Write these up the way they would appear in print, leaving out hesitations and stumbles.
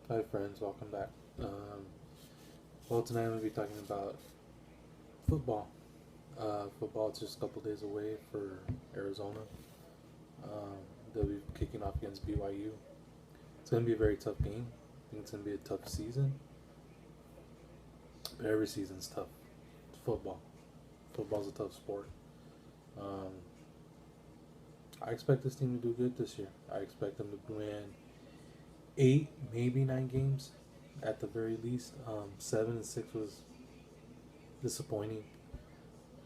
Hi friends, welcome back. Well, tonight I'm going to be talking about football. Football is just a couple days away for Arizona. Um, they'll be kicking off against BYU. It's going to be a very tough game. I think it's going to be a tough season, but every season's tough. It's football. Football's a tough sport. Um, I expect this team to do good this year. I expect them to win 8, maybe 9 games at the very least. 7-6 was disappointing.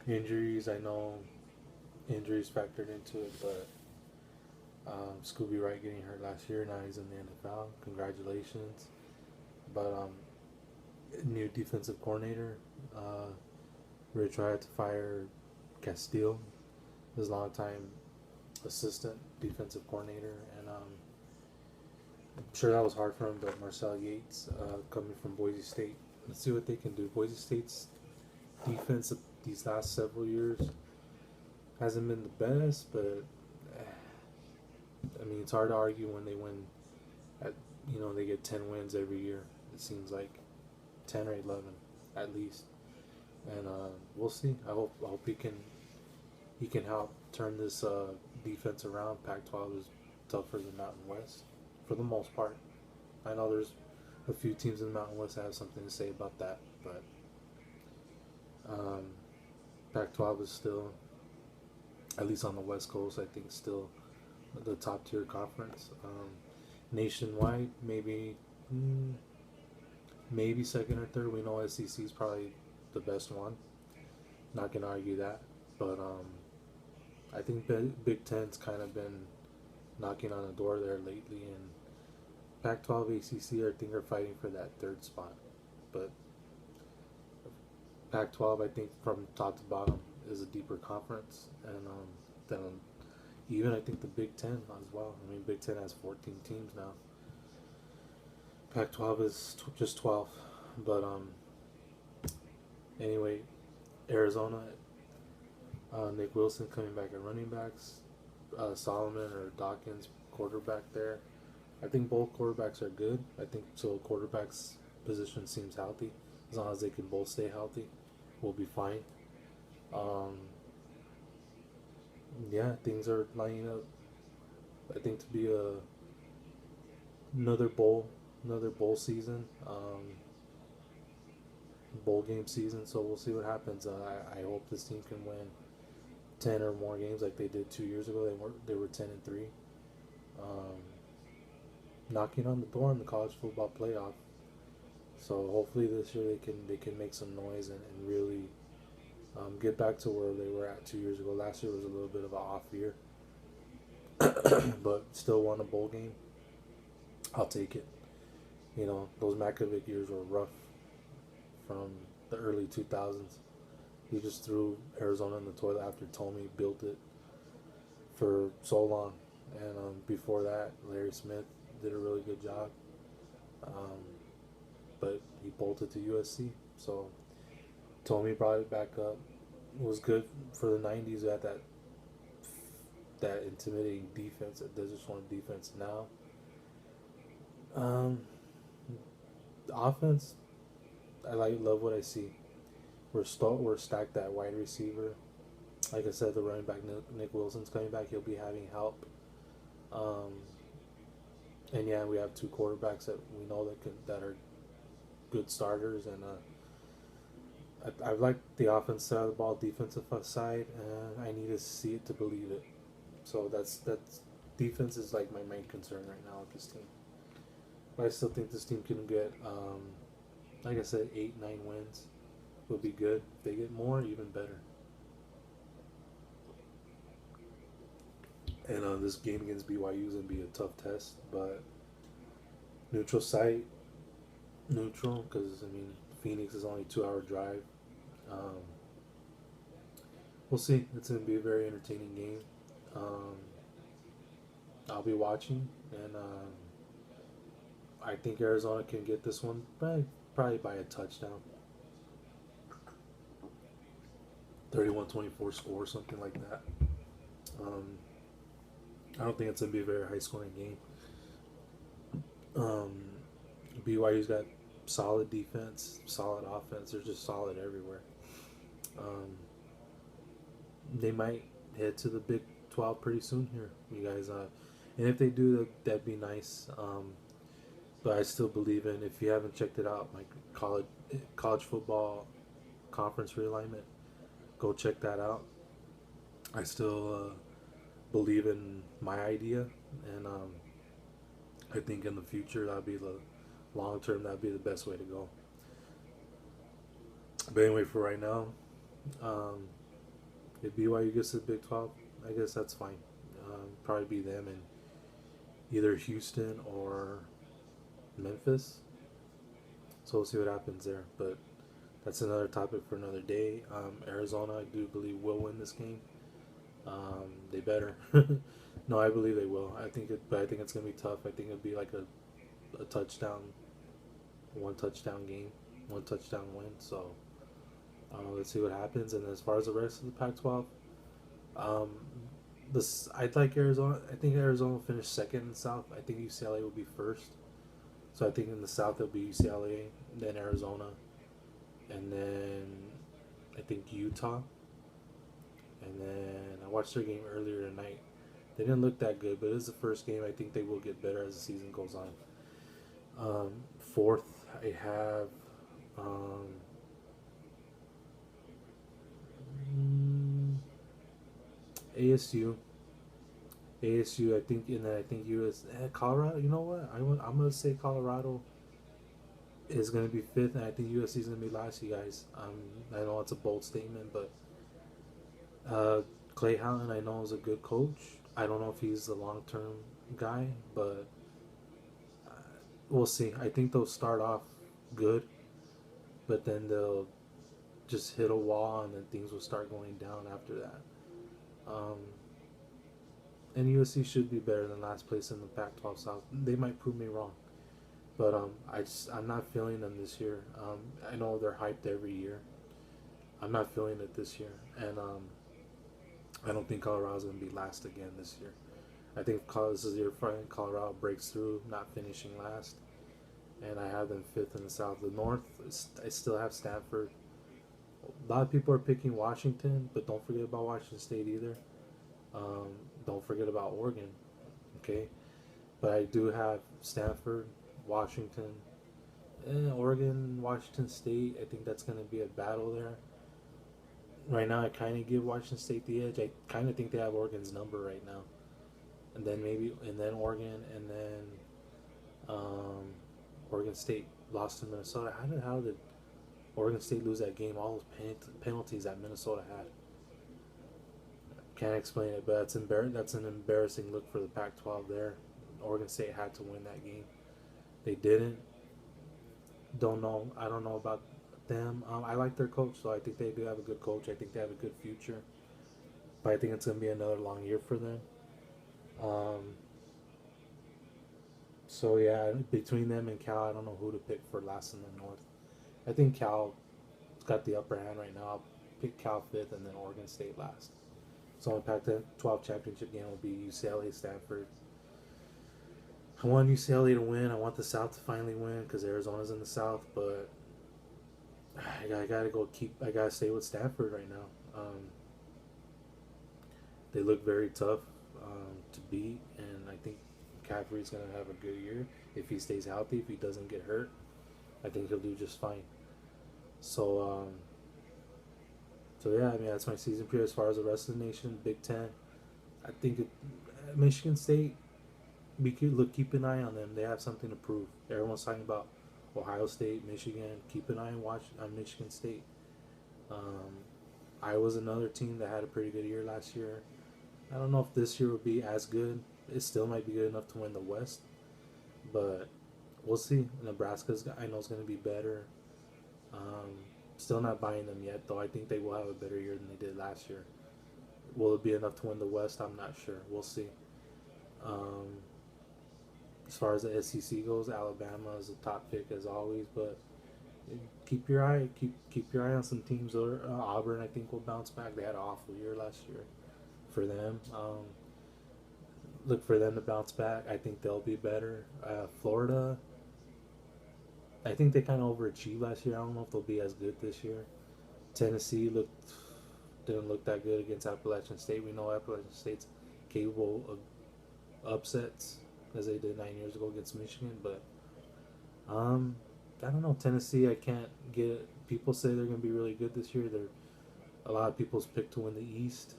Injuries, I know injuries factored into it, but Scooby Wright getting hurt last year, now he's in the NFL. Congratulations. But new defensive coordinator, Rich tried to fire Castile, his longtime assistant defensive coordinator, and I'm sure that was hard for him. But Marcel Yates, coming from Boise State, let's see what they can do. Boise State's defense these last several years hasn't been the best, but I mean it's hard to argue when they win. At they get 10 wins every year. It seems like 10 or 11 at least, and we'll see. I hope he can help turn this defense around. Pac-12 is tougher than Mountain West for the most part. I know there's a few teams in the Mountain West that have something to say about that, but um, Pac-12 is still, at least on the West Coast, I think still the top tier conference. Nationwide, maybe second or third. We know SEC is probably the best one. Not gonna argue that, but I think Big Ten's kind of been knocking on the door there lately, and Pac-12, ACC, I think are fighting for that third spot. But Pac-12, I think from top to bottom is a deeper conference, and then even I think the Big Ten as well. I mean, Big Ten has 14 teams now. Pac-12 is just 12. But anyway, Arizona, Nick Wilson coming back at running backs, Solomon or Dawkins quarterback there. I think both quarterbacks are good. I think so. Quarterback's position seems healthy. As long as they can both stay healthy, we'll be fine. Um, yeah, things are lining up. I think to be another bowl, another bowl season, bowl game season. So we'll see what happens. I hope this team can win 10 or more games like they did 2 years ago. They were 10-3, um, knocking on the door in the college football playoff. So hopefully this year they can make some noise and really get back to where they were at 2 years ago. Last year was a little bit of an off year, but still won a bowl game. I'll take it. Those Makovic years were rough from the early 2000s. He just threw Arizona in the toilet after Tomey built it for so long. And before that, Larry Smith did a really good job. Um, but he bolted to USC. So Tomey brought it back up. It was good for the 90s at that intimidating defense, that Desert Storm defense. Now, um, the offense, love what I see. We're stacked at wide receiver. Like I said, the running back Nick Wilson's coming back. He'll be having help. Um, and yeah, we have two quarterbacks that we know that are good starters, and I like the offense side of the ball, defensive side, and I need to see it to believe it. So that's defense is like my main concern right now with this team. But I still think this team can get, like I said, 8, 9 wins would be good. If they get more, even better. And this game against BYU is gonna be a tough test, but neutral site, neutral, because I mean Phoenix is only a 2 hour drive. Um, we'll see. It's gonna be a very entertaining game. Um, I'll be watching, and I think Arizona can get this one probably by a touchdown. 31-24 score, something like that. Um, I don't think it's going to be a very high scoring game. Um, BYU's got solid defense, solid offense. They're just solid everywhere. Um, they might head to the Big 12 pretty soon here, you guys. And if they do, that'd be nice. But I still believe in, if you haven't checked it out, my college football conference realignment, go check that out. I still believe in my idea, and I think in the future that'd be the long term. That'd be the best way to go. But anyway, for right now, um, if BYU gets to the Big 12, I guess that's fine. Probably be them in either Houston or Memphis. So we'll see what happens there. But that's another topic for another day. Arizona, I do believe, will win this game. They better. No, I believe they will. But I think it's gonna be tough. I think it'll be like a touchdown, one touchdown game, one touchdown win. So let's see what happens. And as far as the rest of the Pac-12, um, I'd like Arizona. I think Arizona will finish second in the South. I think UCLA will be first. So I think in the South it'll be UCLA, then Arizona, and then I think Utah. And then I watched their game earlier tonight. They didn't look that good, but it is the first game. I think they will get better as the season goes on. Fourth, I have ASU. ASU, I think, and then I think Colorado. You know what? I'm gonna say Colorado is gonna be fifth, and I think USC is gonna be last. You guys, I know it's a bold statement, but Clay Helton, I know, is a good coach. I don't know if he's the long term guy, but we'll see. I think they'll start off good, but then they'll just hit a wall, and then things will start going down after that. Um, and USC should be better than last place in the Pac-12 South. They might prove me wrong, but I'm not feeling them this year. I know they're hyped every year. I'm not feeling it this year, and I don't think Colorado's going to be last again this year. I think this is your friend Colorado breaks through, not finishing last, and I have them fifth in the South. The North, I still have Stanford. A lot of people are picking Washington, but don't forget about Washington State either. Don't forget about Oregon, okay? But I do have Stanford, Washington, Oregon, Washington State. I think that's going to be a battle there. Right now, I kind of give Washington State the edge. I kind of think they have Oregon's number right now, and then Oregon, and then Oregon State lost to Minnesota. How the hell did Oregon State lose that game? All those penalties that Minnesota had. Can't explain it, but that's an embarrassing look for the Pac-12 there. Oregon State had to win that game. They didn't. Don't know. I don't know about them. I like their coach, so I think they do have a good coach. I think they have a good future. But I think it's going to be another long year for them. So, yeah, between them and Cal, I don't know who to pick for last in the North. I think Cal's got the upper hand right now. I'll pick Cal fifth and then Oregon State last. So, the Pac-12 championship game will be UCLA, Stanford. I want UCLA to win. I want the South to finally win because Arizona's in the South, but I gotta stay with Stanford right now. They look very tough to beat, and I think McCaffrey's gonna have a good year if he stays healthy. If he doesn't get hurt, I think he'll do just fine. So, yeah, I mean that's my season preview. As far as the rest of the nation, Big Ten, I think Michigan State. Keep an eye on them. They have something to prove. Everyone's talking about Ohio State, Michigan. Keep an eye on Michigan State. Iowa's another team that had a pretty good year last year. I don't know if this year will be as good. It still might be good enough to win the West, but we'll see. I know is going to be better. Still not buying them yet, though. I think they will have a better year than they did last year. Will it be enough to win the West? I'm not sure. We'll see. As far as the SEC goes, Alabama is a top pick as always, but keep your eye on some teams. Auburn, I think, will bounce back. They had an awful year last year for them. Look for them to bounce back. I think they'll be better. Florida, I think they kind of overachieved last year. I don't know if they'll be as good this year. Tennessee didn't look that good against Appalachian State. We know Appalachian State's capable of upsets as they did 9 years ago against Michigan. But I don't know. Tennessee, I can't get. People say they're going to be really good this year. They're a lot of people's pick to win the East.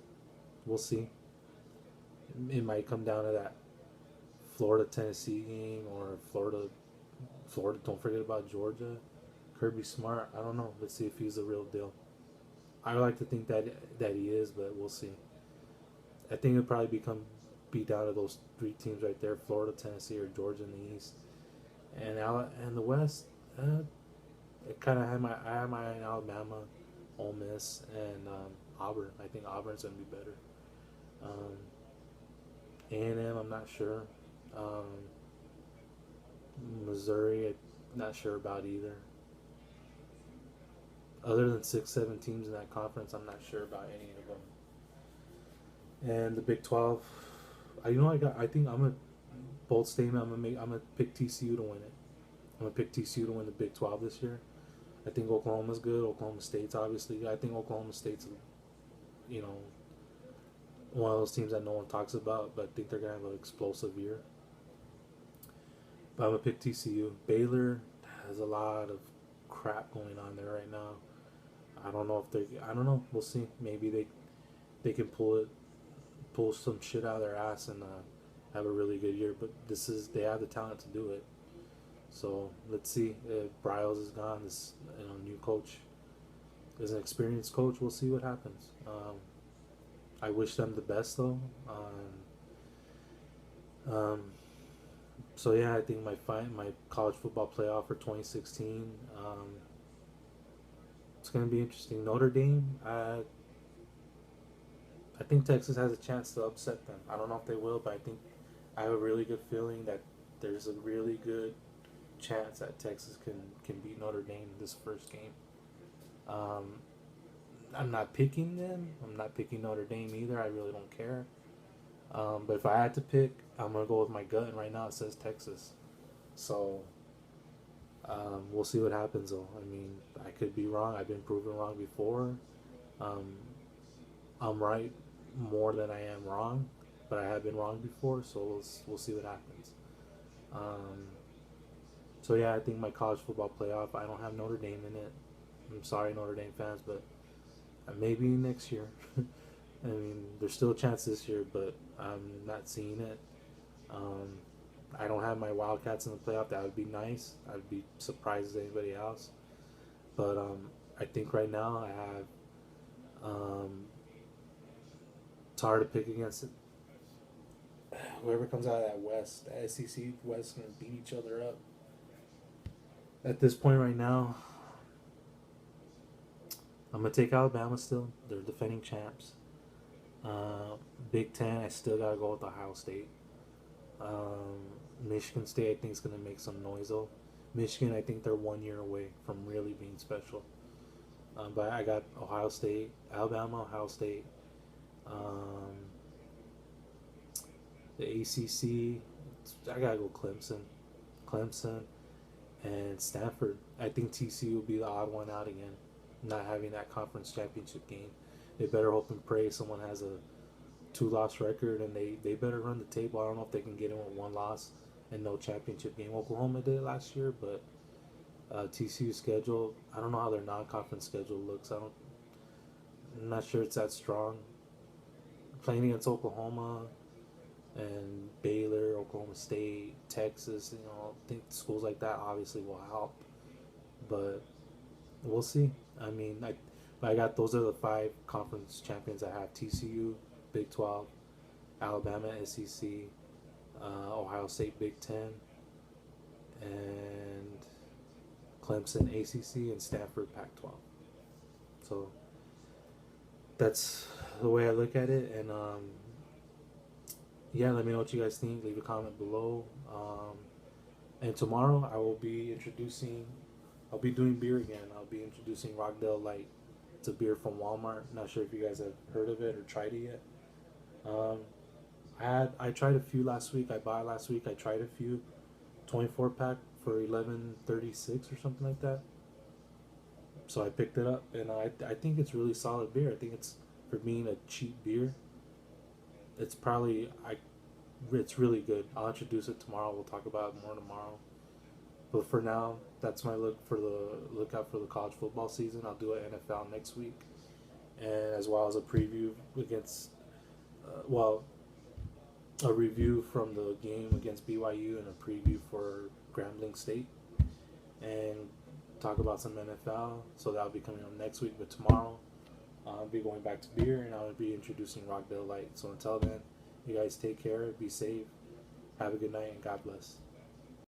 We'll see. It might come down to that Florida Tennessee game or Florida. Don't forget about Georgia. Kirby Smart. I don't know. Let's see if he's the real deal. I like to think that he is, but we'll see. I think it'll probably be down to those three teams right there: Florida, Tennessee, or Georgia in the East. And the West. It kind of had I had my eye on Alabama, Ole Miss, and Auburn. I think Auburn's gonna be better. A&M, I'm not sure. Um, Missouri, I'm not sure about either. Other than 6, 7 teams in that conference, I'm not sure about any of them. And the Big 12, I think I'm a bold statement. I'm gonna pick TCU to win it. I'm gonna pick TCU to win the Big 12 this year. I think Oklahoma's good. Oklahoma State's obviously. I think Oklahoma State's, you know, one of those teams that no one talks about, but I think they're gonna have an explosive year. But I'm gonna pick TCU. Baylor has a lot of crap going on there right now. I don't know if they. I don't know. We'll see. Maybe they can pull some shit out of their ass and have a really good year. But they have the talent to do it. So let's see. If Bryles is gone, this new coach is an experienced coach. We'll see what happens. I wish them the best though. Um, so yeah, I think my college football playoff for 2016. It's gonna be interesting. Notre Dame. I think Texas has a chance to upset them. I don't know if they will, but I have a really good feeling that there's a really good chance that Texas can beat Notre Dame this first game. Um, I'm not picking them. I'm not picking Notre Dame either. I really don't care. But if I had to pick, I'm gonna go with my gut, and right now it says Texas. So we'll see what happens. Though I mean, I could be wrong. I've been proven wrong before. Um, I'm right more than I am wrong, but I have been wrong before. So we'll see what happens. Um, so yeah, I think my college football playoff. I don't have Notre Dame in it. I'm sorry, Notre Dame fans, but maybe next year. I mean, there's still a chance this year, but I'm not seeing it. Um, I don't have my Wildcats in the playoff. That would be nice. I'd be surprised as anybody else. But I think right now I have. It's hard to pick against it. Whoever comes out of that West, the SEC West, gonna beat each other up. At this point right now, I'm gonna take Alabama still. They're defending champs. Big Ten, I still gotta go with Ohio State. Michigan State, I think is gonna make some noise though. Michigan, I think they're 1 year away from really being special. But I got Ohio State, Alabama, Ohio State, the ACC. I gotta go Clemson, and Stanford. I think TCU will be the odd one out again, not having that conference championship game. They better hope and pray someone has a 2-loss record, and they better run the table. I don't know if they can get in with 1 loss and no championship game. Oklahoma did it last year, but TCU schedule. I don't know how their non-conference schedule looks. I'm not sure it's that strong. Playing against Oklahoma and Baylor, Oklahoma State, Texas, I think schools like that obviously will help, but we'll see. I mean, I got those are the 5 conference champions I have: TCU, Big 12, Alabama, SEC, Ohio State, Big 10, and Clemson, ACC, and Stanford, Pac-12. So that's the way I look at it, and yeah, let me know what you guys think. Leave a comment below. And tomorrow I'll be doing beer again. I'll be introducing Rockdale Light. It's a beer from Walmart. Not sure if you guys have heard of it or tried it yet. I tried a few last week. I bought it last week. I tried a few 24 pack for 11.36 or something like that. So I picked it up, and I think it's really solid beer. I think it's, for being a cheap beer, it's probably it's really good. I'll introduce it tomorrow. We'll talk about it more tomorrow. But for now, that's my lookout for the college football season. I'll do an NFL next week, and as well as a preview against, well, a review from the game against BYU and a preview for Grambling State, and talk about some NFL. So that'll be coming up next week. But tomorrow, I'll be going back to beer, and I'll be introducing Rockdale Light. So until then, you guys take care, be safe, have a good night, and God bless.